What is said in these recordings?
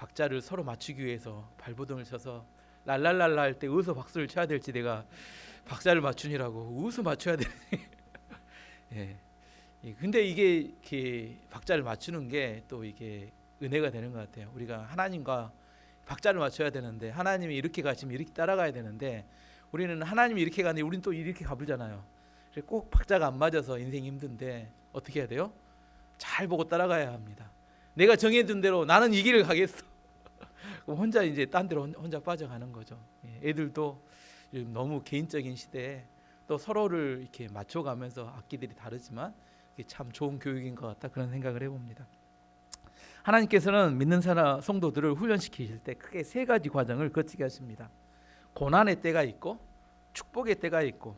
박자를 서로 맞추기 위해서 발버둥을 쳐서 랄랄랄라 할 때 어디서 박수를 쳐야 될지 내가 박자를 맞추느라고 어디서 맞춰야 되니. 예. 근데 이게 이렇게 박자를 맞추는 게 또 이게 은혜가 되는 것 같아요. 우리가 하나님과 박자를 맞춰야 되는데 하나님이 이렇게 가시면 이렇게 따라가야 되는데 우리는 하나님이 이렇게 가는데 우리는 또 이렇게 가불잖아요. 그래서 꼭 박자가 안 맞아서 인생이 힘든데 어떻게 해야 돼요? 잘 보고 따라가야 합니다. 내가 정해둔 대로 나는 이 길을 가겠어. 혼자 이제 딴 데로 혼자 빠져가는 거죠. 애들도 요즘 너무 개인적인 시대에 또 서로를 이렇게 맞춰가면서 악기들이 다르지만 이게 참 좋은 교육인 것 같다 그런 생각을 해봅니다. 하나님께서는 믿는 사람 성도들을 훈련시키실 때 크게 세 가지 과정을 거치게 하십니다. 고난의 때가 있고 축복의 때가 있고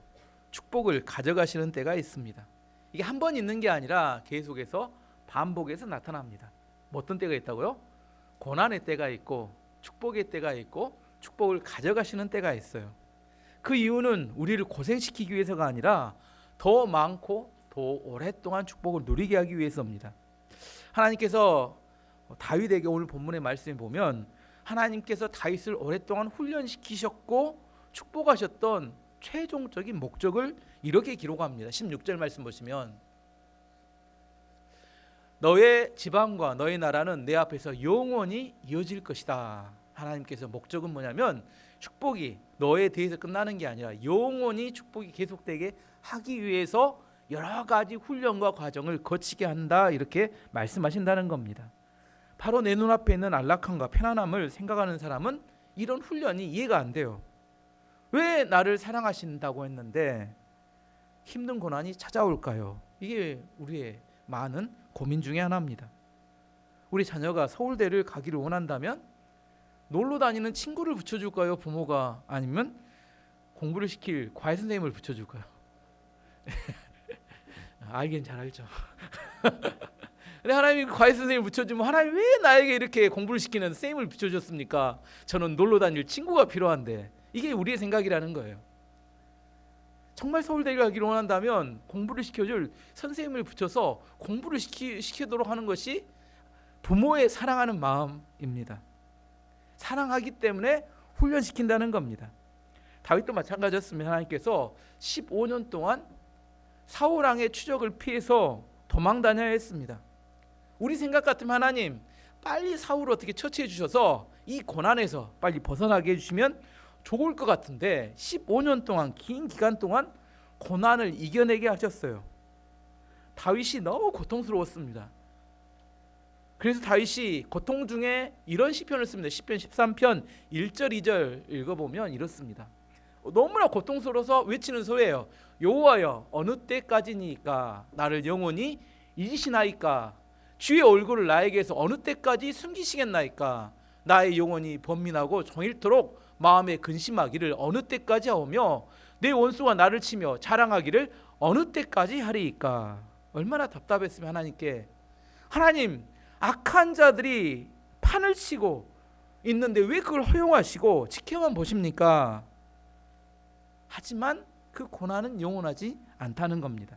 축복을 가져가시는 때가 있습니다. 이게 한 번 있는 게 아니라 계속해서 반복해서 나타납니다. 뭐 어떤 때가 있다고요? 고난의 때가 있고 축복의 때가 있고 축복을 가져가시는 때가 있어요. 그 이유는 우리를 고생시키기 위해서가 아니라 더 많고 더 오랫동안 축복을 누리게 하기 위해서입니다. 하나님께서 다윗에게 오늘 본문의 말씀에 보면 하나님께서 다윗을 오랫동안 훈련시키셨고 축복하셨던 최종적인 목적을 이렇게 기록합니다. 16절 말씀 보시면 너의 지방과 너의 나라는 내 앞에서 영원히 이어질 것이다. 하나님께서 목적은 뭐냐면 축복이 너에 대해서 끝나는 게 아니라 영원히 축복이 계속되게 하기 위해서 여러 가지 훈련과 과정을 거치게 한다 이렇게 말씀하신다는 겁니다. 바로 내 눈앞에 있는 안락함과 편안함을 생각하는 사람은 이런 훈련이 이해가 안 돼요. 왜 나를 사랑하신다고 했는데 힘든 고난이 찾아올까요? 이게 우리의 많은 고민 중에 하나입니다. 우리 자녀가 서울대를 가기를 원한다면 놀러 다니는 친구를 붙여줄까요? 부모가 아니면 공부를 시킬 과외 선생님을 붙여줄까요? 알긴 잘 알죠. 근데 하나님이 과외 선생님을 붙여주면 하나님 왜 나에게 이렇게 공부를 시키는 선생님을 붙여줬습니까? 저는 놀러 다닐 친구가 필요한데. 이게 우리의 생각이라는 거예요. 정말 서울대를 가기를 원한다면 공부를 시켜줄 선생님을 붙여서 공부를 시키도록 하는 것이 부모의 사랑하는 마음입니다. 사랑하기 때문에 훈련시킨다는 겁니다. 다윗도 마찬가지였습니다. 하나님께서 15년 동안 사울 왕의 추적을 피해서 도망 다녀야 했습니다. 우리 생각 같으면 하나님 빨리 사울을 어떻게 처치해 주셔서 이 고난에서 빨리 벗어나게 해주시면 좋을 것 같은데 15년 동안 긴 기간 동안 고난을 이겨내게 하셨어요. 다윗이 너무 고통스러웠습니다. 그래서 다윗이 고통 중에 이런 시편을 씁니다. 시편 13편 1절 2절 읽어보면 이렇습니다. 너무나 고통스러워서 외치는 소리예요. 여호와여 어느 때까지니까 나를 영원히 잊으시나이까 주의 얼굴을 나에게서 어느 때까지 숨기시겠나이까 나의 영혼이 번민하고 종일토록 마음에 근심하기를 어느 때까지 하오며 내 원수가 나를 치며 자랑하기를 어느 때까지 하리이까. 얼마나 답답했으면 하나님께 하나님 악한 자들이 판을 치고 있는데 왜 그걸 허용하시고 지켜만 보십니까? 하지만 그 고난은 영원하지 않다는 겁니다.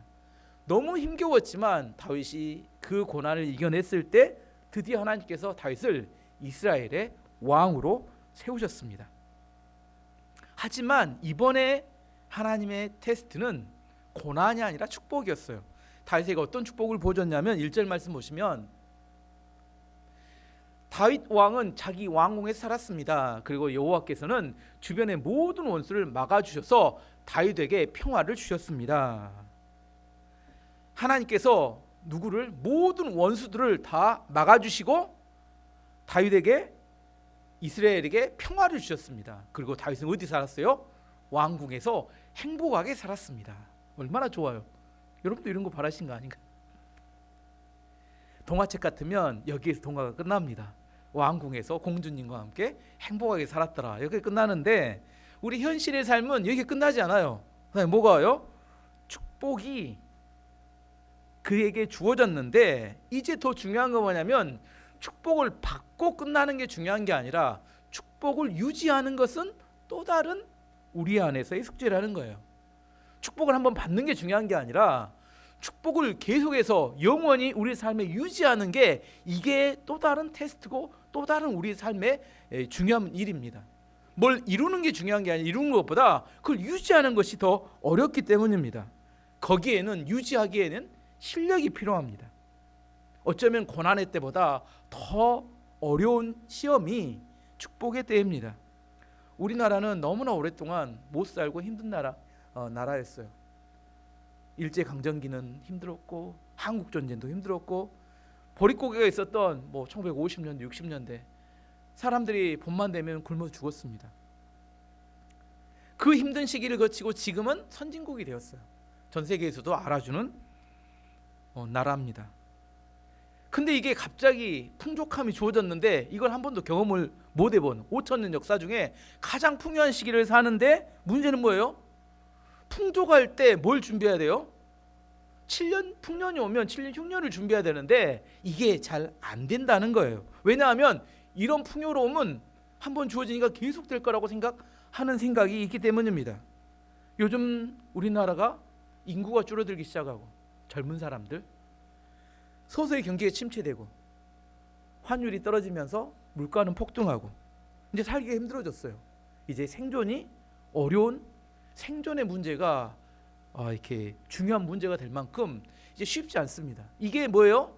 너무 힘겨웠지만 다윗이 그 고난을 이겨냈을 때 드디어 하나님께서 다윗을 이스라엘의 왕으로 세우셨습니다. 하지만 이번에 하나님의 테스트는 고난이 아니라 축복이었어요. 다윗에게 어떤 축복을 보여줬냐면 1절 말씀 보시면 다윗 왕은 자기 왕궁에서 살았습니다. 그리고 여호와께서는 주변의 모든 원수를 막아주셔서 다윗에게 평화를 주셨습니다. 하나님께서 누구를 모든 원수들을 다 막아주시고 다윗에게 이스라엘에게 평화를 주셨습니다. 그리고 다윗은 어디 살았어요? 왕궁에서 행복하게 살았습니다. 얼마나 좋아요. 여러분도 이런 거 바라신 거 아닌가요? 동화책 같으면 여기에서 동화가 끝납니다. 왕궁에서 공주님과 함께 행복하게 살았더라. 여기 끝나는데 우리 현실의 삶은 여기 끝나지 않아요. 뭐가요? 축복이 그에게 주어졌는데 이제 더 중요한 건 뭐냐면 축복을 받고 끝나는 게 중요한 게 아니라 축복을 유지하는 것은 또 다른 우리 안에서의 숙제라는 거예요. 축복을 한번 받는 게 중요한 게 아니라 축복을 계속해서 영원히 우리 삶에 유지하는 게 이게 또 다른 테스트고 또 다른 우리 삶의 중요한 일입니다. 뭘 이루는 게 중요한 게 아니라 이루는 것보다 그걸 유지하는 것이 더 어렵기 때문입니다. 거기에는 유지하기에는 실력이 필요합니다. 어쩌면 고난의 때보다 더 어려운 시험이 축복의 때입니다. 우리나라는 너무나 오랫동안 못 살고 힘든 나라였어요. 일제강점기는 힘들었고 한국전쟁도 힘들었고 보릿고개가 있었던 1950년대 60년대 사람들이 봄만 되면 굶어 죽었습니다. 그 힘든 시기를 거치고 지금은 선진국이 되었어요. 전 세계에서도 알아주는 나라입니다. 근데 이게 갑자기 풍족함이 주어졌는데 이걸 한 번도 경험을 못 해본 5,000년 역사 중에 가장 풍요한 시기를 사는데 문제는 뭐예요? 풍족할 때 뭘 준비해야 돼요? 7년 풍년이 오면 7년 흉년을 준비해야 되는데 이게 잘 안 된다는 거예요. 왜냐하면 이런 풍요로움은 한 번 주어지니까 계속 될 거라고 생각하는 생각이 있기 때문입니다. 요즘 우리나라가 인구가 줄어들기 시작하고 젊은 사람들 서서히 경기가 침체되고 환율이 떨어지면서 물가는 폭등하고 이제 살기가 힘들어졌어요. 이제 생존이 어려운 생존의 문제가 이렇게 중요한 문제가 될 만큼 이제 쉽지 않습니다. 이게 뭐예요?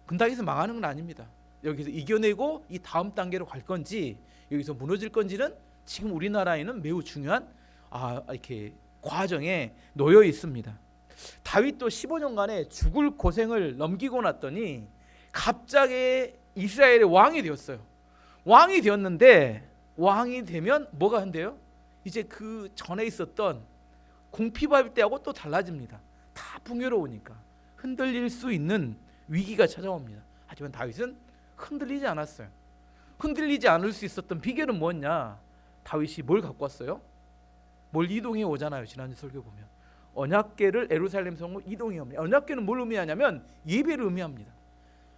근당에서 망하는 건 아닙니다. 여기서 이겨내고 이 다음 단계로 갈 건지 여기서 무너질 건지는 지금 우리나라에는 매우 중요한 이렇게 과정에 놓여 있습니다. 다윗도 15년간의 죽을 고생을 넘기고 났더니 갑자기 이스라엘의 왕이 되었어요. 왕이 되었는데 왕이 되면 뭐가 한대요? 이제 그 전에 있었던 궁핍할 때하고 또 달라집니다. 다 풍요로우니까 흔들릴 수 있는 위기가 찾아옵니다. 하지만 다윗은 흔들리지 않았어요. 흔들리지 않을 수 있었던 비결은 뭐냐? 다윗이 뭘 갖고 왔어요? 뭘 이동해 오잖아요. 지난주 설교 보면 언약궤를 예루살렘 성으로 이동해 옵니다. 언약궤는 뭘 의미하냐면 예배를 의미합니다.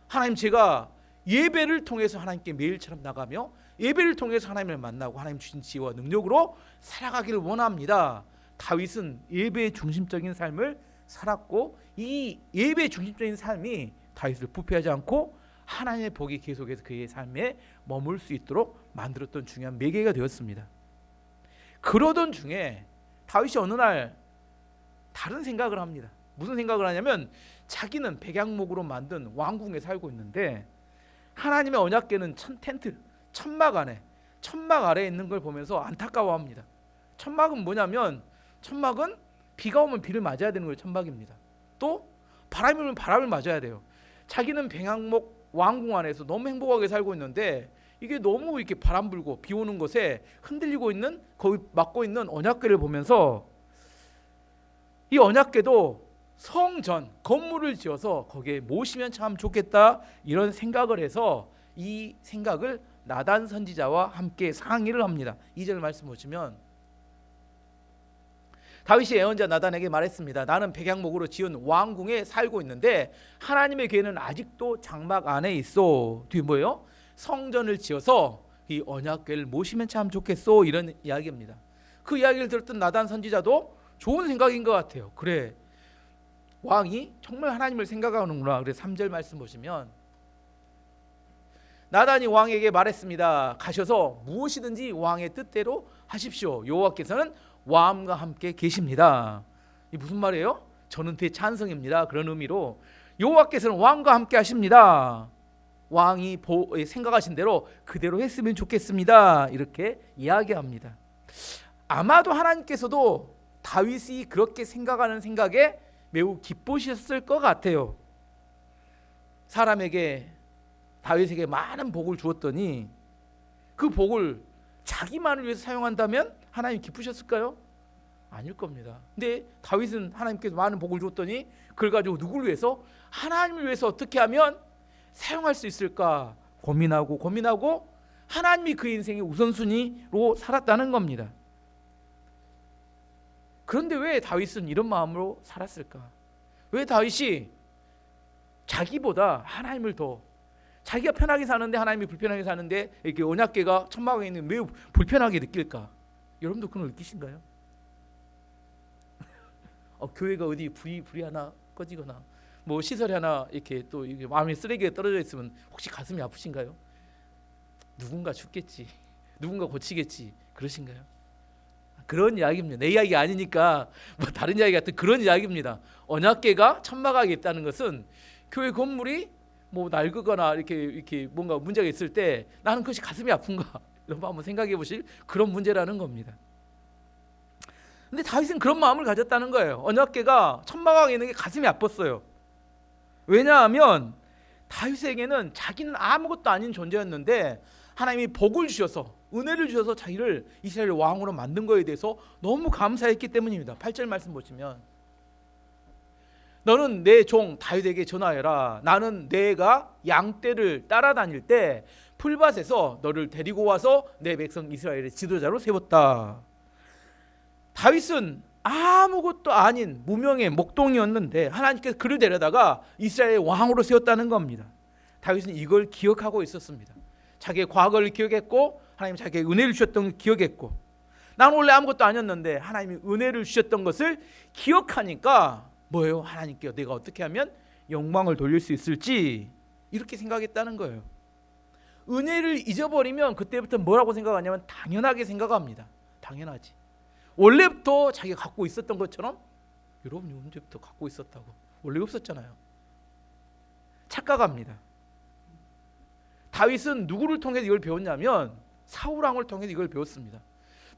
하나님, 제가 예배를 통해서 하나님께 매일처럼 나가며 예배를 통해서 하나님을 만나고 하나님 주신 지혜와 능력으로 살아가기를 원합니다. 다윗은 예배 중심적인 삶을 살았고 이 예배 중심적인 삶이 다윗을 부패하지 않고 하나님의 복이 계속해서 그의 삶에 머물 수 있도록 만들었던 중요한 매개가 되었습니다. 그러던 중에 다윗이 어느 날 다른 생각을 합니다. 무슨 생각을 하냐면 자기는 백양목으로 만든 왕궁에 살고 있는데 하나님의 언약궤는 텐트 천막 아래에 있는 걸 보면서 안타까워합니다. 천막은 뭐냐면 천막은 비가 오면 비를 맞아야 되는 거예요. 천막입니다. 또 바람이 오면 바람을 맞아야 돼요. 자기는 백양목 왕궁 안에서 너무 행복하게 살고 있는데 이게 너무 이렇게 바람 불고 비 오는 것에 흔들리고 있는 거기 막고 있는 언약궤를 보면서 이 언약궤도 성전 건물을 지어서 거기에 모시면 참 좋겠다 이런 생각을 해서 이 생각을 나단 선지자와 함께 상의를 합니다. 2절 말씀 보시면 다윗이 예언자 나단에게 말했습니다. 나는 백양목으로 지은 왕궁에 살고 있는데 하나님의 궤는 아직도 장막 안에 있어. 뒤에 뭐예요? 성전을 지어서 이 언약궤를 모시면 참 좋겠소 이런 이야기입니다. 그 이야기를 들었던 나단 선지자도 좋은 생각인 것 같아요. 그래, 왕이 정말 하나님을 생각하는구나. 그래서 3절 말씀 보시면 나단이 왕에게 말했습니다. 가셔서 무엇이든지 왕의 뜻대로 하십시오. 여호와께서는 왕과 함께 계십니다. 이 무슨 말이에요? 저는 대찬성입니다. 그런 의미로 여호와께서는 왕과 함께 하십니다. 왕이 생각하신 대로 그대로 했으면 좋겠습니다. 이렇게 이야기합니다. 아마도 하나님께서도 다윗이 그렇게 생각하는 생각에 매우 기쁘셨을 것 같아요. 사람에게 다윗에게 많은 복을 주었더니 그 복을 자기만을 위해서 사용한다면 하나님 기쁘셨을까요? 아닐 겁니다. 근데 다윗은 하나님께서 많은 복을 줬더니 그걸 가지고 누구를 위해서? 하나님을 위해서 어떻게 하면 사용할 수 있을까 고민하고 하나님이 그 인생의 우선순위로 살았다는 겁니다. 그런데 왜 다윗은 이런 마음으로 살았을까? 왜 다윗이 자기보다 하나님을 더 자기가 편하게 사는데 하나님이 불편하게 사는데 이렇게 언약궤가 천막에 있는 매우 불편하게 느낄까? 여러분도 그런 걸 느끼신가요? 교회가 어디 불이 하나 꺼지거나 뭐 시설이 하나 이렇게 또 이게 마음이 쓰레기에 떨어져 있으면 혹시 가슴이 아프신가요? 누군가 죽겠지, 누군가 고치겠지, 그러신가요? 그런 이야기입니다. 내 이야기 아니니까 뭐 다른 이야기 같은 그런 이야기입니다. 언약궤가 천막하게 있다는 것은 교회 건물이 뭐 낡거나 이렇게 뭔가 문제가 있을 때 나는 그것이 가슴이 아픈가? 여러분 한번 생각해 보실 그런 문제라는 겁니다. 근데 다윗은 그런 마음을 가졌다는 거예요. 언약궤가 천막하게 있는 게 가슴이 아팠어요. 왜냐하면 다윗에게는 자기는 아무것도 아닌 존재였는데 하나님이 복을 주셔서 은혜를 주셔서 자기를 이스라엘 왕으로 만든 거에 대해서 너무 감사했기 때문입니다. 8절 말씀 보시면 너는 내 종 다윗에게 전하여라. 나는 내가 양떼를 따라다닐 때 풀밭에서 너를 데리고 와서 내 백성 이스라엘의 지도자로 세웠다. 다윗은 아무것도 아닌 무명의 목동이었는데 하나님께서 그를 데려다가 이스라엘의 왕으로 세웠다는 겁니다. 다윗은 이걸 기억하고 있었습니다. 자기의 과거를 기억했고 하나님이 자기에게 은혜를 주셨던 걸 기억했고 나는 원래 아무것도 아니었는데 하나님이 은혜를 주셨던 것을 기억하니까 뭐예요? 하나님께 내가 어떻게 하면 영광을 돌릴 수 있을지 이렇게 생각했다는 거예요. 은혜를 잊어버리면 그때부터 뭐라고 생각하냐면 당연하게 생각합니다. 당연하지. 원래부터 자기가 갖고 있었던 것처럼 여러분이 언제부터 갖고 있었다고 원래 없었잖아요. 착각합니다. 다윗은 누구를 통해서 이걸 배웠냐면 사울왕을 통해서 이걸 배웠습니다.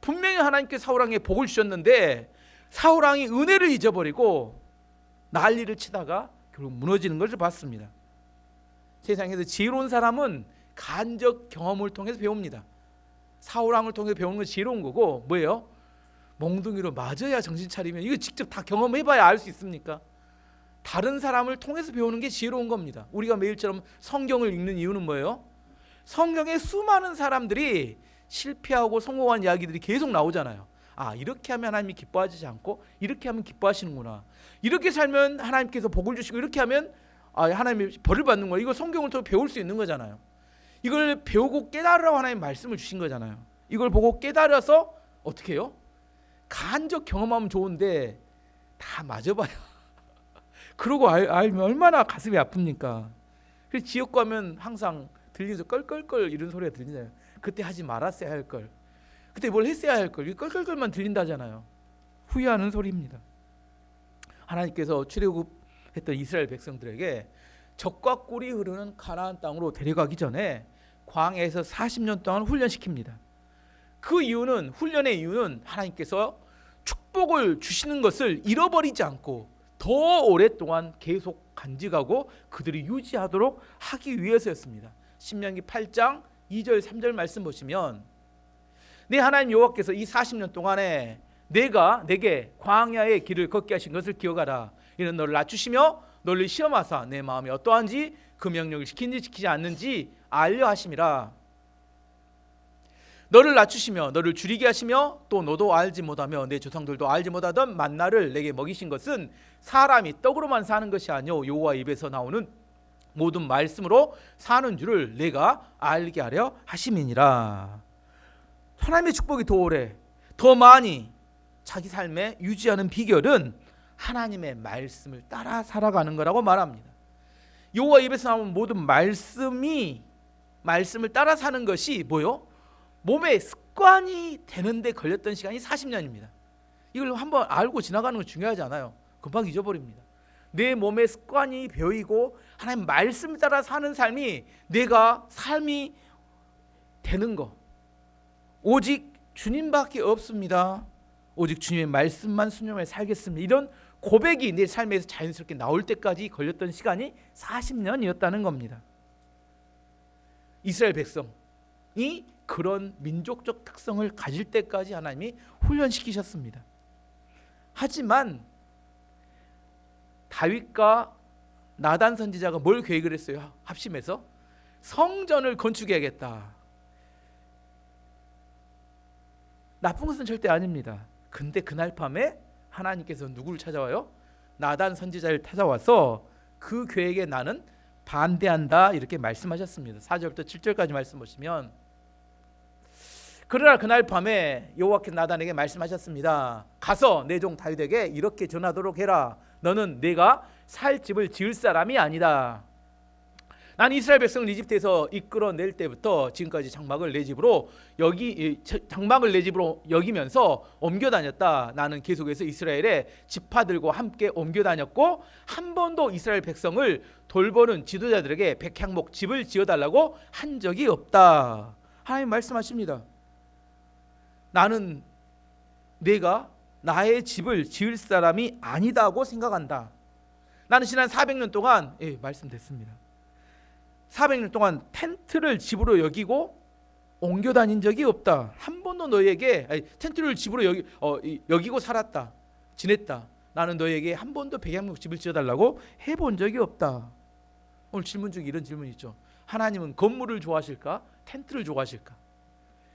분명히 하나님께 사울왕에 복을 주셨는데 사울왕이 은혜를 잊어버리고 난리를 치다가 결국 무너지는 것을 봤습니다. 세상에서 지혜로운 사람은 간접 경험을 통해서 배웁니다. 사울왕을 통해서 배우는 건 지혜로운 거고 뭐예요? 몽둥이로 맞아야 정신 차리면 이거 직접 다 경험해봐야 알 수 있습니까? 다른 사람을 통해서 배우는 게 지혜로운 겁니다. 우리가 매일처럼 성경을 읽는 이유는 뭐예요? 성경에 수많은 사람들이 실패하고 성공한 이야기들이 계속 나오잖아요. 아, 이렇게 하면 하나님이 기뻐하지 않고 이렇게 하면 기뻐하시는구나. 이렇게 살면 하나님께서 복을 주시고 이렇게 하면 하나님이 벌을 받는 거예요. 이거 성경을 통해 배울 수 있는 거잖아요. 이걸 배우고 깨달으라고 하나님 말씀을 주신 거잖아요. 이걸 보고 깨달아서 어떻게 해요? 간접 경험하면 좋은데 다 맞아봐요. 그러고 알면 얼마나 가슴이 아픕니까? 그래서 지옥 가면 항상 들리면서 껄껄껄 이런 소리가 들리잖아요. 그때 하지 말았어야 할 걸. 그때 뭘 했어야 할 걸. 껄껄껄만 들린다잖아요. 후회하는 소리입니다. 하나님께서 출애굽했던 이스라엘 백성들에게 적과 꿀이 흐르는 가나안 땅으로 데려가기 전에 광야에서 40년 동안 훈련시킵니다. 그 이유는 훈련의 이유는 하나님께서 축복을 주시는 것을 잃어버리지 않고 더 오랫동안 계속 간직하고 그들이 유지하도록 하기 위해서였습니다. 신명기 8장 2절 3절 말씀 보시면 내 하나님 여호와께서 이 40년 동안에 내가 내게 광야의 길을 걷게 하신 것을 기억하라. 이는 너를 낮추시며 너를 시험하사 내 마음이 어떠한지 그 명령을 지키는지 지키지 않는지 알려 하심이라. 너를 낮추시며 너를 줄이게 하시며 또 너도 알지 못하며 내 조상들도 알지 못하던 만나를 내게 먹이신 것은 사람이 떡으로만 사는 것이 아니요 여호와 입에서 나오는 모든 말씀으로 사는 줄을 내가 알게 하려 하심이니라. 하나님의 축복이 더 오래 더 많이 자기 삶에 유지하는 비결은 하나님의 말씀을 따라 살아가는 거라고 말합니다. 여호와 입에서 나오는 모든 말씀을 따라 사는 것이 뭐요? 몸에 습관이 되는데 걸렸던 시간이 40년입니다. 이걸 한번 알고 지나가는 건 중요하지 않아요. 금방 잊어버립니다. 내 몸에 습관이 배이고 하나님 말씀 따라 사는 삶이 내가 삶이 되는 거. 오직 주님밖에 없습니다. 오직 주님의 말씀만 순종해 살겠습니다. 이런 고백이 내 삶에서 자연스럽게 나올 때까지 걸렸던 시간이 40년이었다는 겁니다. 이스라엘 백성이 그런 민족적 특성을 가질 때까지 하나님이 훈련시키셨습니다. 하지만 다윗과 나단 선지자가 뭘 계획을 했어요? 합심해서 성전을 건축해야겠다. 나쁜 것은 절대 아닙니다. 근데 그날 밤에 하나님께서 누구를 찾아와요? 나단 선지자를 찾아와서 그 계획에 나는 반대한다 이렇게 말씀하셨습니다. 4절부터 7절까지 말씀 보시면 그러나 그날 밤에 여호와께서 나단에게 말씀하셨습니다. 가서 내 종 다윗에게 이렇게 전하도록 해라. 너는 내가 살 집을 지을 사람이 아니다. 난 이스라엘 백성을 이집트에서 이끌어낼 때부터 지금까지 장막을 내 집으로 여기면서 옮겨 다녔다. 나는 계속해서 이스라엘의 지파들과 함께 옮겨 다녔고 한 번도 이스라엘 백성을 돌보는 지도자들에게 백향목 집을 지어달라고 한 적이 없다. 하나님 말씀하십니다. 나는 내가 나의 집을 지을 사람이 아니다고 생각한다. 나는 지난 400년 동안 말씀됐습니다. 400년 동안 텐트를 집으로 여기고 옮겨 다닌 적이 없다. 한 번도 너에게 텐트를 집으로 여기고 살았다. 지냈다. 나는 너에게 한 번도 백향목 집을 지어달라고 해본 적이 없다. 오늘 질문 중에 이런 질문이 있죠. 하나님은 건물을 좋아하실까? 텐트를 좋아하실까?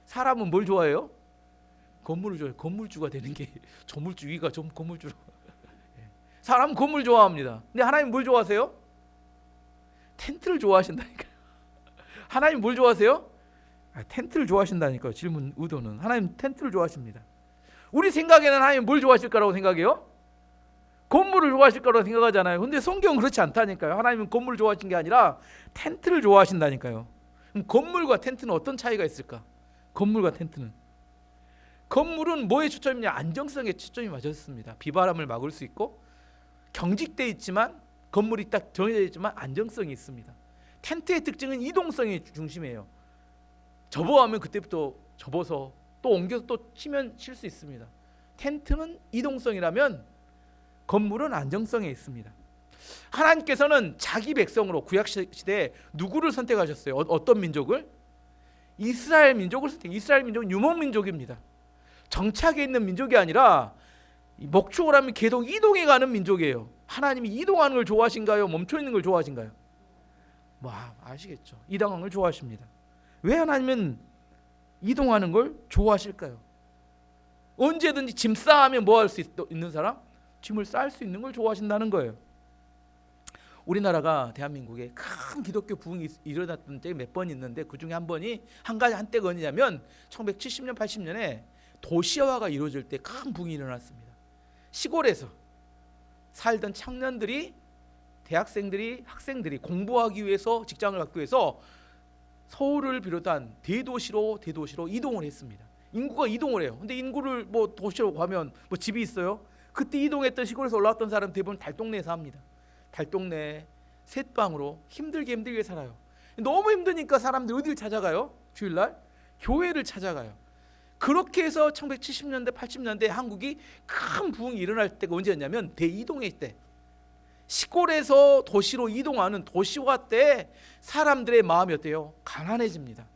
사람은 뭘 좋아해요? 건물을 좋아해요. 건물주가 되는 게 조물주기가 좀 건물주로. 사람은 건물 좋아합니다. 근데 하나님 뭘 좋아하세요? 텐트를 좋아하신다니까요. 하나님 뭘 좋아하세요? 텐트를 좋아하신다니까요. 질문 의도는 하나님 텐트를 좋아하십니다. 우리 생각에는 하나님 뭘 좋아하실 거라고 생각해요? 건물을 좋아하실 거라고 생각하잖아요. 근데 성경은 그렇지 않다니까요. 하나님은 건물을 좋아하신 게 아니라 텐트를 좋아하신다니까요. 그럼 건물과 텐트는 어떤 차이가 있을까? 건물과 텐트는, 건물은 뭐에 초점이냐? 안정성에 초점이 맞았습니다. 비바람을 막을 수 있고 경직돼 있지만, 건물이 딱 정해져 있지만 안정성이 있습니다. 텐트의 특징은 이동성이 중심이에요. 접어하면 그때부터 접어서 또 옮겨서 또 치면 칠 수 있습니다. 텐트는 이동성이라면 건물은 안정성에 있습니다. 하나님께서는 자기 백성으로 구약 시대에 누구를 선택하셨어요? 어떤 민족을? 이스라엘 민족을 이스라엘 민족은 유목 민족입니다. 정착해 있는 민족이 아니라 목축을 하면 계속 이동해 가는 민족이에요. 하나님이 이동하는 걸 좋아하신가요? 멈춰 있는 걸 좋아하신가요? 아시겠죠? 이동하는 걸 좋아하십니다. 왜 하나님은 이동하는 걸 좋아하실까요? 언제든지 짐 싸면 뭐 할 수 있는 사람? 짐을 쌓을 수 있는 걸 좋아하신다는 거예요. 우리나라가 대한민국에 큰 기독교 부흥이 일어났던 때가 몇 번 있는데 그 중에 한때가 언제냐면 1970년 80년에 도시화가 이루어질 때 큰 부흥이 일어났습니다. 시골에서 살던 청년들이, 대학생들이, 학생들이 공부하기 위해서, 직장을 갖기 위해서 서울을 비롯한 대도시로 이동을 했습니다. 인구가 이동을 해요. 근데 인구를 도시로 가면 집이 있어요? 그때 이동했던 시골에서 올라왔던 사람 대부분 달동네에 삽니다. 달동네 셋방으로 힘들게 살아요. 너무 힘드니까 사람들이 어디를 찾아가요? 주일날 교회를 찾아가요. 그렇게 해서 1970년대 80년대 한국이 큰 부흥이 일어날 때가 언제였냐면 대이동의 때, 시골에서 도시로 이동하는 도시화 때 사람들의 마음이 어때요? 가난해집니다.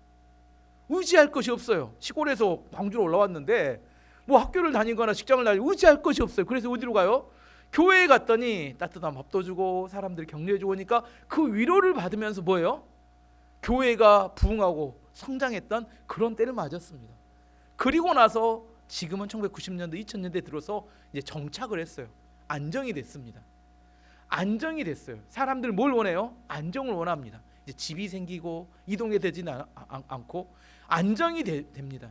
의지할 것이 없어요. 시골에서 광주로 올라왔는데 학교를 다니거나 직장을 다니고 의지할 것이 없어요. 그래서 어디로 가요? 교회에 갔더니 따뜻한 밥도 주고 사람들이 격려해 주고 하니까 그 위로를 받으면서 뭐예요? 교회가 부흥하고 성장했던 그런 때를 맞았습니다. 그리고 나서 지금은 1990년대 2000년대 들어서 이제 정착을 했어요. 안정이 됐습니다. 안정이 됐어요. 사람들 뭘 원해요? 안정을 원합니다. 이제 집이 생기고 이동이 되지는 않고 안정이 됩니다.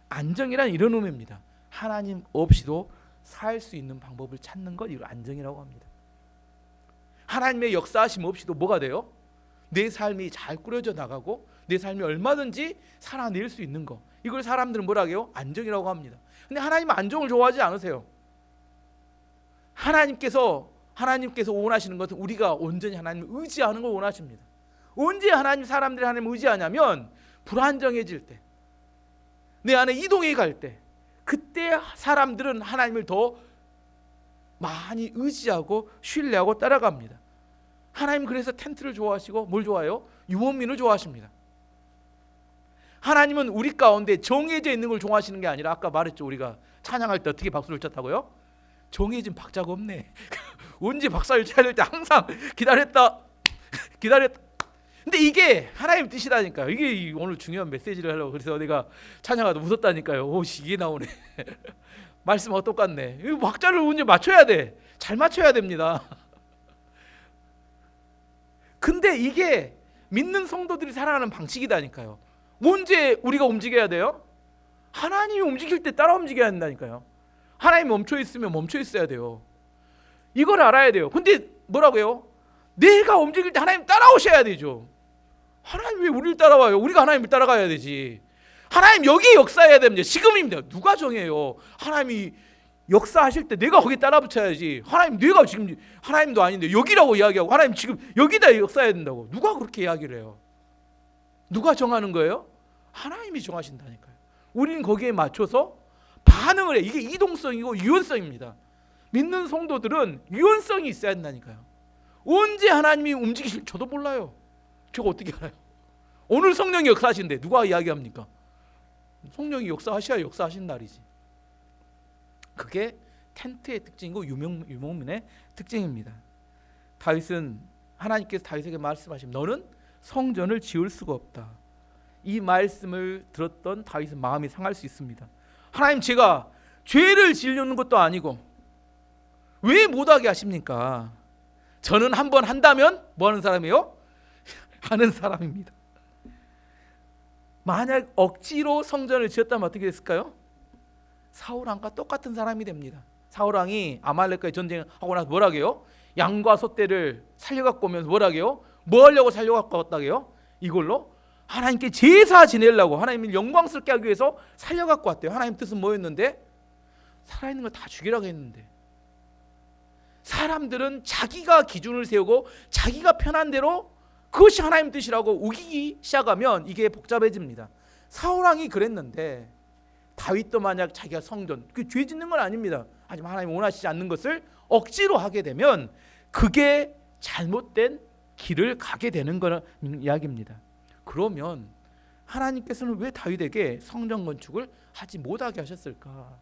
안정이란 이런 의미입니다. 하나님 없이도 살 수 있는 방법을 찾는 것, 이걸 안정이라고 합니다. 하나님의 역사하심 없이도 뭐가 돼요? 내 삶이 잘 꾸려져 나가고 내 삶이 얼마든지 살아낼 수 있는 것, 이걸 사람들은 뭐라고 해요? 안정이라고 합니다. 근데 하나님은 안정을 좋아하지 않으세요. 하나님께서 원하시는 것은 우리가 온전히 하나님을 의지하는 걸 원하십니다. 언제 사람들이 하나님을 의지하냐면 불안정해질 때, 내 안에 이동해 갈 때, 그때 사람들은 하나님을 더 많이 의지하고 신뢰하고 따라갑니다. 하나님 그래서 텐트를 좋아하시고 뭘 좋아해요? 유목민을 좋아하십니다. 하나님은 우리 가운데 정해져 있는 걸 좋아하시는 게 아니라, 아까 말했죠, 우리가 찬양할 때 어떻게 박수를 쳤다고요? 정해진 박자가 없네. 언제 박사를 쳐야 될 때 항상 기다렸다. 근데 이게 하나님 뜻이라니까요. 이게 오늘 중요한 메시지를 하려고 그래서 내가 찬양하다 웃었다니까요. 이게 나오네. 말씀하고 똑같네. 이 박자를 언제 맞춰야 돼. 잘 맞춰야 됩니다. 근데 이게 믿는 성도들이 살아가는 방식이다니까요. 언제 우리가 움직여야 돼요? 하나님이 움직일 때 따라 움직여야 한다니까요. 하나님이 멈춰 있으면 멈춰 있어야 돼요. 이걸 알아야 돼요. 근데 뭐라고요? 내가 움직일 때 하나님 따라오셔야 되죠. 하나님 왜 우리를 따라와요? 우리가 하나님을 따라가야 되지. 하나님 여기 역사해야 됩니다. 지금입니다. 누가 정해요? 하나님이 역사하실 때 내가 거기 따라 붙여야지. 하나님 내가 지금 하나님도 아닌데 여기라고 이야기하고 하나님 지금 여기다 역사해야 된다고. 누가 그렇게 이야기를 해요? 누가 정하는 거예요? 하나님이 정하신다니까요. 우리는 거기에 맞춰서 반응을 해. 이게 이동성이고 유연성입니다. 믿는 성도들은 유연성이 있어야 된다니까요. 언제 하나님이 움직이실 저도 몰라요. 제가 어떻게 알아요? 오늘 성령이 역사하신데 누가 이야기합니까? 성령이 역사하셔야 역사하신 날이지. 그게 텐트의 특징이고 유목민의 특징입니다. 다윗은 하나님께서 다윗에게 말씀하시면 너는 성전을 지을 수가 없다. 이 말씀을 들었던 다윗은 마음이 상할 수 있습니다. 하나님 제가 죄를 지으려는 것도 아니고 왜 못하게 하십니까? 저는 한번 한다면 뭐 하는 사람이에요? 하는 사람입니다. 만약 억지로 성전을 지었다면 어떻게 됐을까요? 사울왕과 똑같은 사람이 됩니다. 사울왕이 아말렉과의 전쟁하고 나서 뭐라고 해요? 양과 소떼를 살려갖고 오면서 뭐라고 해요? 뭐 하려고 살려갖고 왔다고 해요? 이걸로 하나님께 제사 지내려고 하나님을 영광스럽게 하기 위해서 살려갖고 왔대요. 하나님 뜻은 뭐였는데? 살아있는 걸 다 죽이라고 했는데 사람들은 자기가 기준을 세우고 자기가 편한 대로 그것이 하나님 뜻이라고 우기기 시작하면 이게 복잡해집니다. 사울왕이 그랬는데 다윗도 만약 자기가 성전, 그 죄 짓는 건 아닙니다. 하지만 하나님 원하시지 않는 것을 억지로 하게 되면 그게 잘못된 길을 가게 되는 거라는 이야기입니다. 그러면 하나님께서는 왜 다윗에게 성전 건축을 하지 못하게 하셨을까?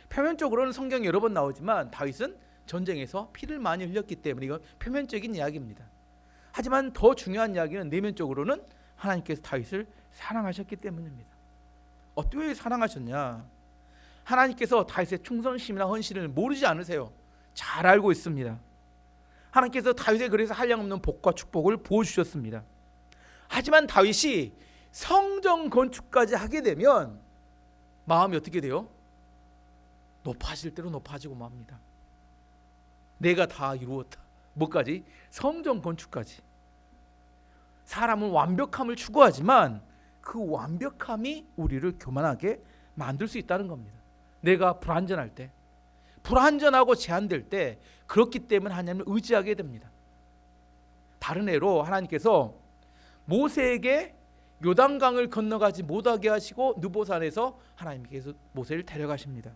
표면적으로는 성경에 여러 번 나오지만 다윗은 전쟁에서 피를 많이 흘렸기 때문에 이건 표면적인 이야기입니다. 하지만 더 중요한 이야기는 내면적으로는 하나님께서 다윗을 사랑하셨기 때문입니다. 어떻게 사랑하셨냐? 하나님께서 다윗의 충성심이나 헌신을 모르지 않으세요. 잘 알고 있습니다. 하나님께서 다윗에 그래서 한량없는 복과 축복을 부어주셨습니다. 하지만 다윗이 성전 건축까지 하게 되면 마음이 어떻게 돼요? 높아질 대로 높아지고 맙니다. 내가 다 이루었다. 뭐까지? 성전 건축까지. 사람은 완벽함을 추구하지만 그 완벽함이 우리를 교만하게 만들 수 있다는 겁니다. 내가 불완전할 때, 불완전하고 제한될 때 그렇기 때문에 하나님을 의지하게 됩니다. 다른 예로 하나님께서 모세에게 요단강을 건너가지 못하게 하시고 느보산에서 하나님께서 모세를 데려가십니다.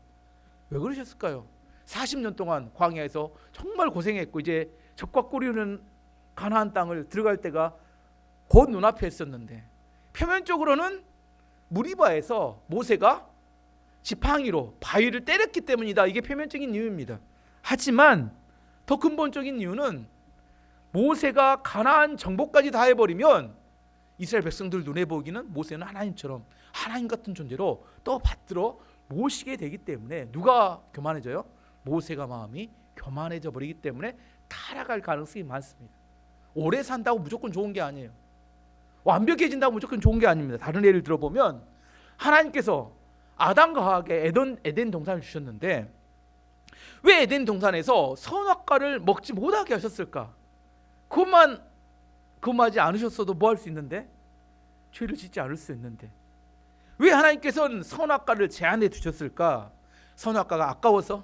왜 그러셨을까요? 40년 동안 광야에서 정말 고생했고 이제 적과 꿀이 흐르는 가나안 땅을 들어갈 때가 곧 눈앞에 있었는데 표면적으로는 무리바에서 모세가 지팡이로 바위를 때렸기 때문이다. 이게 표면적인 이유입니다. 하지만 더 근본적인 이유는 모세가 가나안 정복까지 다 해버리면 이스라엘 백성들 눈에 보기는 모세는 하나님처럼 하나님 같은 존재로 또 받들어 모시게 되기 때문에 누가 교만해져요? 모세가 마음이 교만해져 버리기 때문에 타락할 가능성이 많습니다. 오래 산다고 무조건 좋은 게 아니에요. 완벽해진다고 무조건 좋은 게 아닙니다. 다른 예를 들어보면 하나님께서 아담과 하와에게 에덴 동산을 주셨는데 왜 에덴 동산에서 선악과를 먹지 못하게 하셨을까? 그것만 하지 않으셨어도 뭐 할 수 있는데? 죄를 짓지 않을 수 있는데 왜 하나님께서는 선악과를 제한해 두셨을까? 선악과가 아까워서?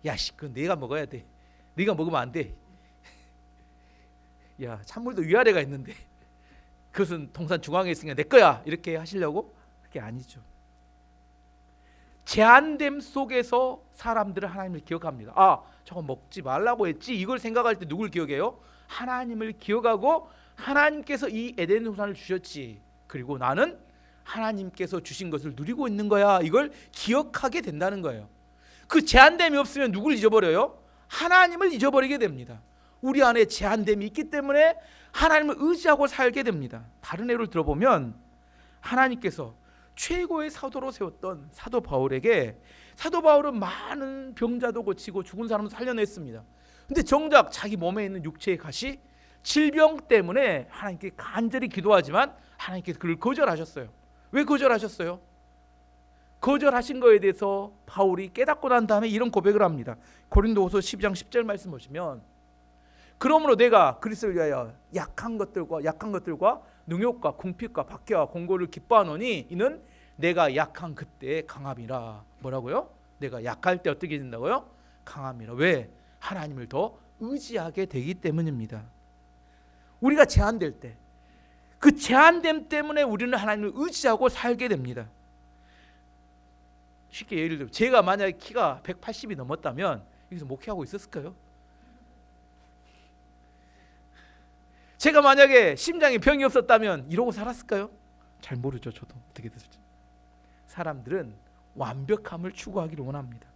야씨, 그건 내가 먹어야 돼. 네가 먹으면 안 돼. 야, 찬물도 위아래가 있는데 그것은 동산 중앙에 있으니까 내 거야. 이렇게 하시려고? 그게 아니죠. 제한됨 속에서 사람들은 하나님을 기억합니다. 아, 저거 먹지 말라고 했지. 이걸 생각할 때 누굴 기억해요? 하나님을 기억하고 하나님께서 이 에덴 동산을 주셨지. 그리고 나는 하나님께서 주신 것을 누리고 있는 거야. 이걸 기억하게 된다는 거예요. 그 제한됨이 없으면 누굴 잊어버려요? 하나님을 잊어버리게 됩니다. 우리 안에 제한됨이 있기 때문에 하나님을 의지하고 살게 됩니다. 다른 예를 들어보면 하나님께서 최고의 사도로 세웠던 사도 바울에게 사도 바울은 많은 병자도 고치고 죽은 사람도 살려냈습니다. 근데 정작 자기 몸에 있는 육체의 가시 질병 때문에 하나님께 간절히 기도하지만 하나님께서 그를 거절하셨어요. 왜 거절하셨어요? 거절하신 거에 대해서 바울이 깨닫고 난 다음에 이런 고백을 합니다. 고린도후서 12장 10절 말씀 보시면, 그러므로 내가 그리스도를 위하여 약한 것들과 능욕과 궁핍과 박해와 공고를 기뻐하노니 이는 내가 약한 그때의 강함이라. 뭐라고요? 내가 약할 때 어떻게 된다고요? 강함이라. 왜? 하나님을 더 의지하게 되기 때문입니다. 우리가 제한될 때, 그 제한됨 때문에 우리는 하나님을 의지하고 살게 됩니다. 쉽게 예를 들면 제가 만약에 키가 180이 넘었다면 여기서 목회하고 있었을까요? 제가 만약에 심장에 병이 없었다면 이러고 살았을까요? 잘 모르죠. 저도 어떻게 됐을지. 사람들은 완벽함을 추구하기를 원합니다.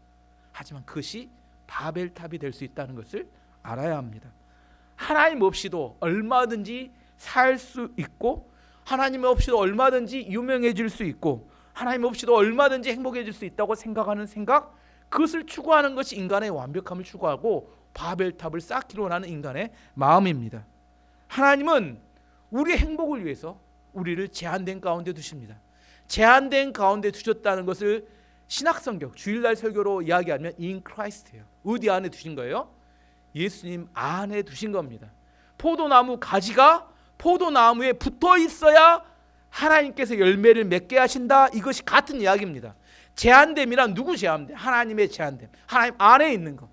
하지만 그것이 바벨탑이 될 수 있다는 것을 알아야 합니다. 하나님 없이도 얼마든지 살 수 있고, 하나님 없이도 얼마든지 유명해질 수 있고, 하나님 없이도 얼마든지 행복해질 수 있다고 생각하는 생각, 그것을 추구하는 것이 인간의 완벽함을 추구하고 바벨탑을 쌓기로 하는 인간의 마음입니다. 하나님은 우리의 행복을 위해서 우리를 제한된 가운데 두십니다. 제한된 가운데 두셨다는 것을 신학성경 주일날 설교로 이야기하면 in Christ예요. 어디 안에 두신 거예요? 예수님 안에 두신 겁니다. 포도나무 가지가 포도나무에 붙어 있어야 하나님께서 열매를 맺게 하신다. 이것이 같은 이야기입니다. 제한됨이란 누구 제한됨? 하나님의 제한됨. 하나님 안에 있는 것.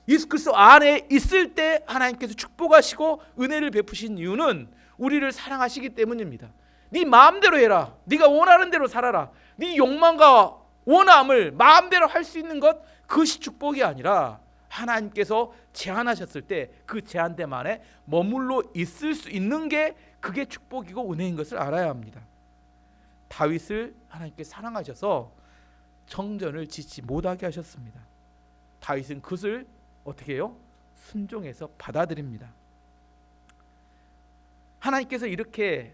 예수 그리스도 안에 있을 때 하나님께서 축복하시고 은혜를 베푸신 이유는 우리를 사랑하시기 때문입니다. 네 마음대로 해라. 네가 원하는 대로 살아라. 네 욕망과 원함을 마음대로 할 수 있는 것, 그것이 축복이 아니라 하나님께서 제한하셨을 때 그 제한됨 안에 머물러 있을 수 있는 게 그게 축복이고 은혜인 것을 알아야 합니다. 다윗을 하나님께 사랑하셔서 성전을 짓지 못하게 하셨습니다. 다윗은 그것을 어떻게 해요? 순종해서 받아들입니다. 하나님께서 이렇게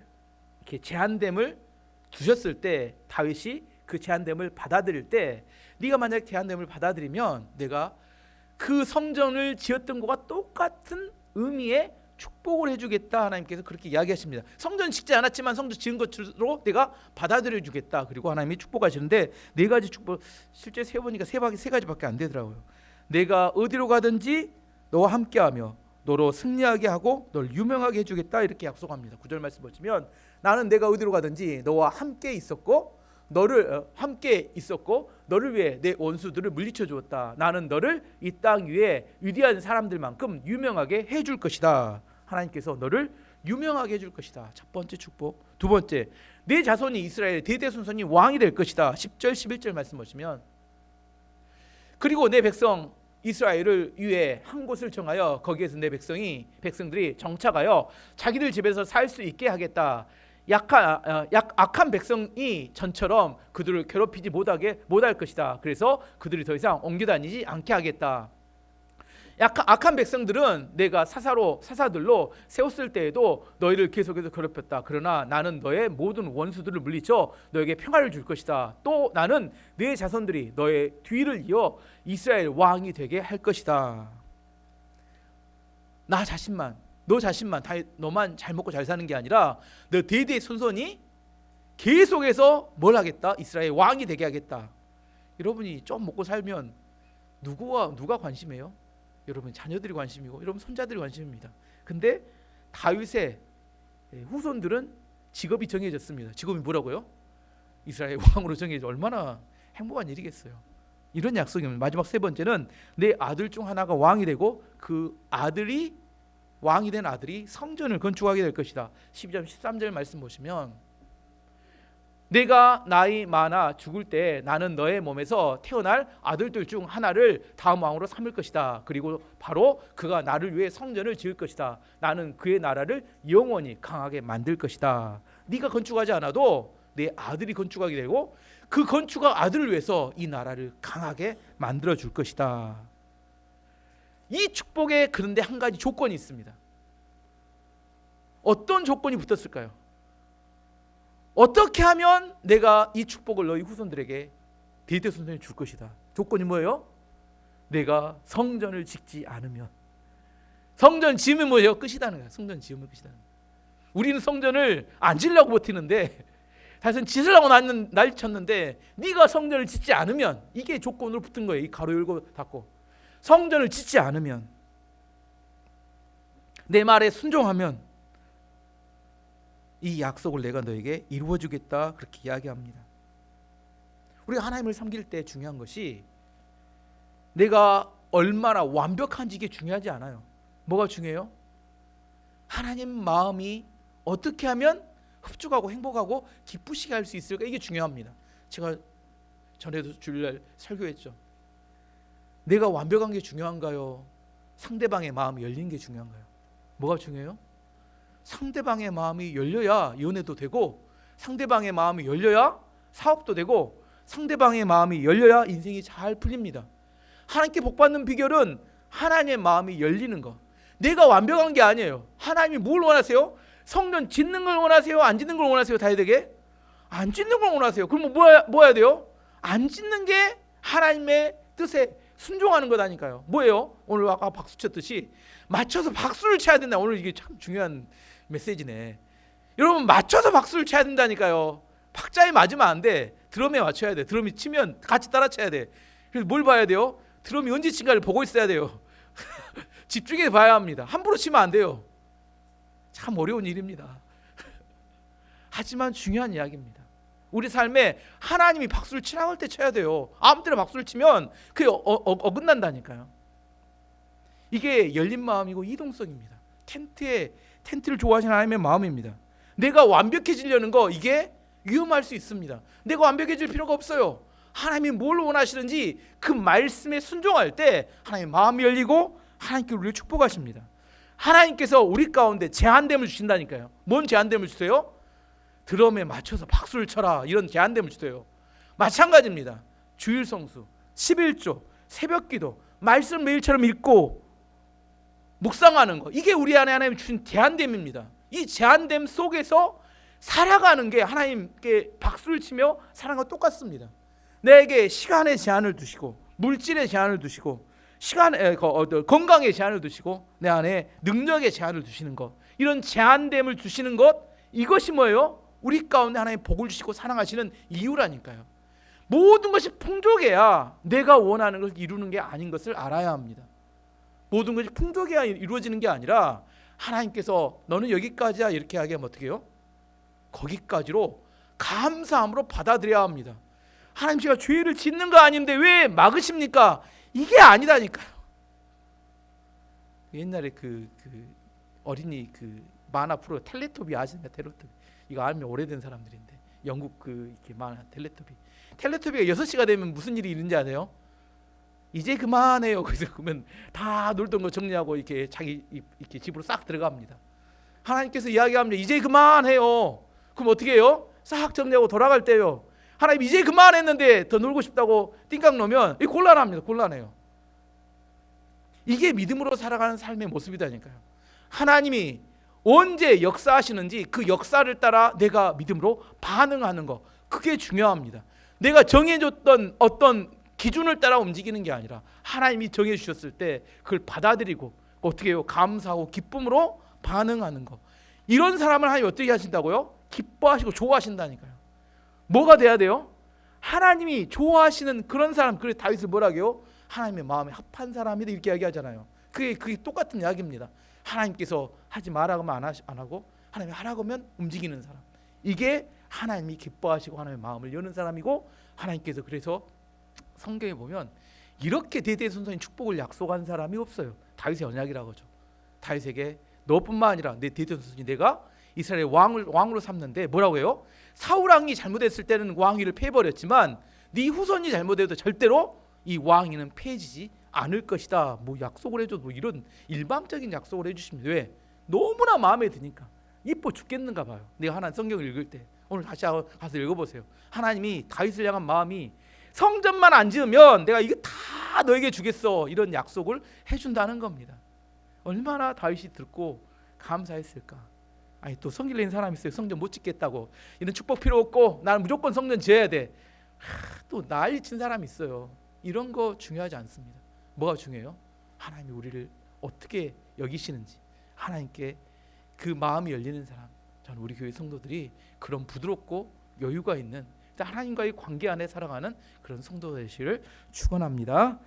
제한됨을 두셨을 때 다윗이 그 제한됨을 받아들일 때, 네가 만약 제한됨을 받아들이면 내가 그 성전을 지었던 것과 똑같은 의미의 축복을 해주겠다. 하나님께서 그렇게 이야기하십니다. 성전 짓지 않았지만 성전 지은 것으로 내가 받아들여 주겠다. 그리고 하나님이 축복하시는데 네 가지 축복, 실제 세어보니까 세 가지밖에 안 되더라고요. 내가 어디로 가든지 너와 함께하며 너로 승리하게 하고 널 유명하게 해주겠다. 이렇게 약속합니다. 9절 말씀 보시면, 나는 내가 어디로 가든지 너와 함께 있었고 너를 위해 내 원수들을 물리쳐 주었다. 나는 너를 이 땅 위에 위대한 사람들만큼 유명하게 해줄 것이다. 하나님께서 너를 유명하게 해줄 것이다. 첫 번째 축복. 두 번째, 내 자손이 이스라엘 대대손손이 왕이 될 것이다. 10절 11절 말씀 보시면, 그리고 내 백성 이스라엘을 위해 한 곳을 정하여 거기에서 내 백성들이 정착하여 자기들 집에서 살 수 있게 하겠다. 악한 백성이 전처럼 그들을 괴롭히지 못할 것이다. 그래서 그들이 더 이상 옮겨다니지 않게 하겠다. 악한 백성들은 내가 사사들로 세웠을 때에도 너희를 계속해서 괴롭혔다. 그러나 나는 너의 모든 원수들을 물리쳐 너에게 평화를 줄 것이다. 또 나는 네 자손들이 너의 뒤를 이어 이스라엘 왕이 되게 할 것이다. 너 자신만 너만 잘 먹고 잘 사는 게 아니라 너 대대 손손이 계속해서 뭘 하겠다? 이스라엘 왕이 되게 하겠다. 여러분이 좀 먹고 살면 누가 관심해요? 여러분 자녀들이 관심이고 여러분 손자들이 관심입니다. 근데 다윗의 후손들은 직업이 정해졌습니다. 직업이 뭐라고요? 이스라엘 왕으로 정해져. 얼마나 행복한 일이겠어요. 이런 약속입니다. 마지막 세 번째는 내 아들 중 하나가 왕이 되고 그 아들이 왕이 된 아들이 성전을 건축하게 될 것이다. 12절 13절 말씀 보시면, 내가 나이 많아 죽을 때 나는 너의 몸에서 태어날 아들들 중 하나를 다음 왕으로 삼을 것이다. 그리고 바로 그가 나를 위해 성전을 지을 것이다. 나는 그의 나라를 영원히 강하게 만들 것이다. 네가 건축하지 않아도 내 아들이 건축하게 되고 그 건축한 아들을 위해서 이 나라를 강하게 만들어 줄 것이다. 이 축복에 그런데 한 가지 조건이 있습니다. 어떤 조건이 붙었을까요? 어떻게 하면 내가 이 축복을 너희 후손들에게 대대손손이 줄 것이다. 조건이 뭐예요? 내가 성전을 짓지 않으면. 성전 지으면 뭐예요? 끝이다는 거예요. 성전 지으면 끝이다. 우리는 성전을 안 지으려고 버티는데 다윗은 짓을 하고 난리쳤는데 네가 성전을 짓지 않으면, 이게 조건으로 붙은 거예요. 이 가로 열고 닫고, 성전을 짓지 않으면, 내 말에 순종하면 이 약속을 내가 너에게 이루어주겠다, 그렇게 이야기합니다. 우리가 하나님을 섬길 때 중요한 것이 내가 얼마나 완벽한지, 이게 중요하지 않아요. 뭐가 중요해요? 하나님 마음이 어떻게 하면 흡족하고 행복하고 기쁘시게 할 수 있을까, 이게 중요합니다. 제가 전에도 주일날 설교했죠. 내가 완벽한 게 중요한가요? 상대방의 마음이 열린 게 중요한가요? 뭐가 중요해요? 상대방의 마음이 열려야 연애도 되고, 상대방의 마음이 열려야 사업도 되고, 상대방의 마음이 열려야 인생이 잘 풀립니다. 하나님께 복받는 비결은 하나님의 마음이 열리는 거. 내가 완벽한 게 아니에요. 하나님이 뭘 원하세요? 성전 짓는 걸 원하세요? 안 짓는 걸 원하세요? 다윗에게 안 짓는 걸 원하세요. 그럼 뭐 해야 돼요? 안 짓는 게 하나님의 뜻에 순종하는 거다니까요. 뭐예요? 오늘 아까 박수 쳤듯이 맞춰서 박수를 쳐야 된다. 오늘 이게 참 중요한 메시지네. 여러분, 맞춰서 박수를 쳐야 된다니까요. 박자에 맞으면 안 돼. 드럼에 맞춰야 돼. 드럼이 치면 같이 따라 쳐야 돼. 그래서 뭘 봐야 돼요? 드럼이 언제 친가를 보고 있어야 돼요. 집중해서 봐야 합니다. 함부로 치면 안 돼요. 참 어려운 일입니다. 하지만 중요한 이야기입니다. 우리 삶에 하나님이 박수를 치라고 할 때 쳐야 돼요. 아무 때나 박수를 치면 그게 어긋난다니까요. 이게 열린 마음이고 이동성입니다. 텐트를 좋아하시는 하나님의 마음입니다. 내가 완벽해지려는 거, 이게 위험할 수 있습니다. 내가 완벽해질 필요가 없어요. 하나님이 뭘 원하시는지 그 말씀에 순종할 때 하나님의 마음이 열리고 하나님께 우리를 축복하십니다. 하나님께서 우리 가운데 제한됨을 주신다니까요. 뭔 제한됨을 주세요? 드럼에 맞춰서 박수를 쳐라, 이런 제한됨을 주세요. 마찬가지입니다. 주일 성수, 11조, 새벽기도, 말씀 매일처럼 읽고 묵상하는 거, 이게 우리 안에 하나님 주신 제한됨입니다. 이 제한됨 속에서 살아가는 게 하나님께 박수를 치며 사는 것 똑같습니다. 내게 시간의 제한을 두시고, 물질의 제한을 두시고, 건강의 제한을 두시고, 내 안에 능력의 제한을 두시는 것, 이런 제한됨을 주시는 것, 이것이 뭐예요? 우리 가운데 하나님 복을 주시고 사랑하시는 이유라니까요. 모든 것이 풍족해야 내가 원하는 것을 이루는 게 아닌 것을 알아야 합니다. 모든 것이 풍족해야 이루어지는 게 아니라 하나님께서 너는 여기까지야 이렇게 하게 하면 어떻게 해요? 거기까지로 감사함으로 받아들여야 합니다. 하나님, 제가 죄를 짓는 거 아닌데 왜 막으십니까? 이게 아니다니까요. 옛날에 그 어린이 만화 프로 텔레토비 아시나요? 텔레토비. 이거 알면 오래된 사람들인데, 영국 이렇게 만화 텔레토비가 6시가 되면 무슨 일이 있는지 아세요? 이제 그만해요. 그래서 그러면 다 놀던 거 정리하고 이렇게 자기 이렇게 집으로 싹 들어갑니다. 하나님께서 이야기합니다. 이제 그만해요. 그럼 어떻게 해요? 싹 정리하고 돌아갈 때요. 하나님, 이제 그만했는데 더 놀고 싶다고 띵깡 놓으면 이 곤란합니다. 곤란해요. 이게 믿음으로 살아가는 삶의 모습이다니까요. 하나님이 언제 역사하시는지 그 역사를 따라 내가 믿음으로 반응하는 거, 그게 중요합니다. 내가 정해줬던 어떤 기준을 따라 움직이는 게 아니라 하나님이 정해주셨을 때 그걸 받아들이고 어떻게 해요? 감사하고 기쁨으로 반응하는 거. 이런 사람을 하나님이 어떻게 하신다고요? 기뻐하시고 좋아하신다니까요. 뭐가 돼야 돼요? 하나님이 좋아하시는 그런 사람. 그래서 다윗을 뭐라고요? 하나님의 마음에 합한 사람이다, 이렇게 이야기하잖아요. 그게 똑같은 이야기입니다. 하나님께서 하지 말라고 하면 안 하고, 하나님이 하라고 하면 움직이는 사람. 이게 하나님이 기뻐하시고 하나님의 마음을 여는 사람이고, 하나님께서 그래서 성경에 보면 이렇게 대대손손히 축복을 약속한 사람이 없어요. 다윗의 언약이라고 하죠. 다윗에게 너뿐만 아니라 내 대대손손이 내가 이스라엘의 왕으로 삼는데, 뭐라고 해요? 사울 왕이 잘못했을 때는 왕위를 패버렸지만 네 후손이 잘못해도 절대로 이 왕위는 패지지 않을 것이다. 뭐 약속을 해줘. 뭐 이런 일방적인 약속을 해주십니다. 왜? 너무나 마음에 드니까. 이뻐 죽겠는가 봐요. 내가 하나님 성경을 읽을 때. 오늘 다시 가서 읽어보세요. 하나님이 다윗을 향한 마음이 성전만 안 지으면 내가 이거 다 너에게 주겠어, 이런 약속을 해준다는 겁니다. 얼마나 다윗이 듣고 감사했을까. 아니, 또 성길 내는 사람이 있어요. 성전 못 짓겠다고, 이런 축복 필요 없고 나는 무조건 성전 지어야 돼. 또 난리 친 사람이 있어요. 이런 거 중요하지 않습니다. 뭐가 중요해요? 하나님이 우리를 어떻게 여기시는지, 하나님께 그 마음이 열리는 사람. 저는 우리 교회 성도들이 그런 부드럽고 여유가 있는 하나님과의 관계 안에 살아가는 그런 성도 되시를 축원합니다.